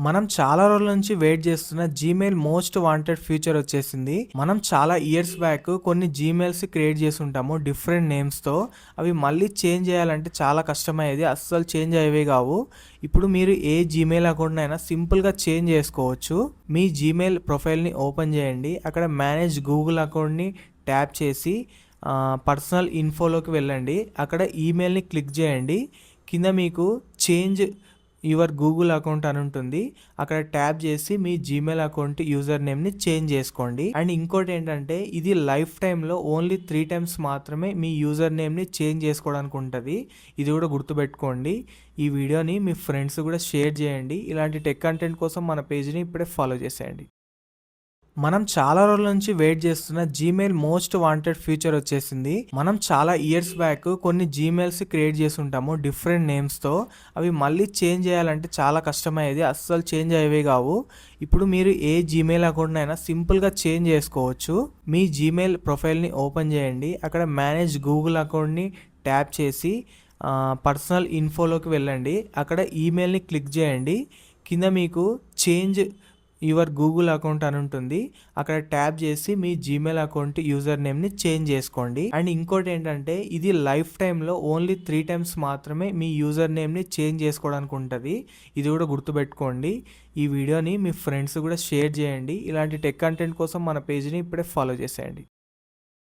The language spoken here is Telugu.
మనం చాలా రోజుల నుంచి వెయిట్ చేస్తున్న జీమెయిల్ మోస్ట్ వాంటెడ్ ఫీచర్ వచ్చేసింది. మనం చాలా ఇయర్స్ బ్యాక్ కొన్ని జీమెయిల్స్ క్రియేట్ చేసి ఉంటాము డిఫరెంట్ నేమ్స్తో. అవి మళ్ళీ చేంజ్ చేయాలంటే చాలా కష్టమయ్యేది, అస్సలు చేంజ్ అయ్యేవి కావు. ఇప్పుడు మీరు ఏ జీమెయిల్ అకౌంట్ అయినా సింపుల్గా చేంజ్ చేసుకోవచ్చు. మీ జీమెయిల్ ప్రొఫైల్ని ఓపెన్ చేయండి, అక్కడ మేనేజ్ గూగుల్ అకౌంట్ని ట్యాప్ చేసి పర్సనల్ ఇన్ఫోలోకి వెళ్ళండి. అక్కడ ఈమెయిల్ని క్లిక్ చేయండి. కింద మీకు చేంజ్ యువర్ గూగుల్ అకౌంట్ అని ఉంటుంది, అక్కడ ట్యాప్ చేసి మీ జీమెయిల్ అకౌంట్ యూజర్ నేమ్ని చేంజ్ చేసుకోండి. అండ్ ఇంకోటి ఏంటంటే, ఇది లైఫ్ టైంలో ఓన్లీ 3 times మాత్రమే మీ యూజర్ నేమ్ని చేంజ్ చేసుకోవడానికి ఉంటుంది. ఇది కూడా గుర్తుపెట్టుకోండి. ఈ వీడియోని మీ ఫ్రెండ్స్ కూడా షేర్ చేయండి. ఇలాంటి టెక్ కంటెంట్ కోసం మన పేజ్ని ఇప్పుడే ఫాలో చేసేయండి. మనం చాలా రోజుల నుంచి వెయిట్ చేస్తున్న జీమెయిల్ మోస్ట్ వాంటెడ్ ఫీచర్ వచ్చేసింది. మనం చాలా ఇయర్స్ బ్యాక్ కొన్ని జీమెయిల్స్ క్రియేట్ చేసి ఉంటాము డిఫరెంట్ నేమ్స్తో. అవి మళ్ళీ చేంజ్ చేయాలంటే చాలా కష్టమయ్యేది, అస్సలు చేంజ్ అయ్యేవి కావు. ఇప్పుడు మీరు ఏ జీమెయిల్ అకౌంట్ అయినా సింపుల్గా చేంజ్ చేసుకోవచ్చు. మీ జీమెయిల్ ప్రొఫైల్ని ఓపెన్ చేయండి, అక్కడ మేనేజ్ గూగుల్ అకౌంట్ని ట్యాప్ చేసి పర్సనల్ ఇన్ఫోలోకి వెళ్ళండి. అక్కడ ఈమెయిల్ని క్లిక్ చేయండి. కింద మీకు చేంజ్ యువర్ గూగుల్ అకౌంట్ అని ఉంటుంది, అక్కడ ట్యాప్ చేసి మీ జీమెయిల్ అకౌంట్ యూజర్ నేమ్ని చేంజ్ చేసుకోండి. అండ్ ఇంకోటి ఏంటంటే, ఇది లైఫ్ టైంలో ఓన్లీ 3 times మాత్రమే మీ యూజర్ నేమ్ని చేంజ్ చేసుకోవడానికి ఉంటుంది. ఇది కూడా గుర్తుపెట్టుకోండి. ఈ వీడియోని మీ ఫ్రెండ్స్ కూడా షేర్ చేయండి. ఇలాంటి టెక్ కంటెంట్ కోసం మన పేజ్ని ఇప్పుడే ఫాలో చేసేయండి.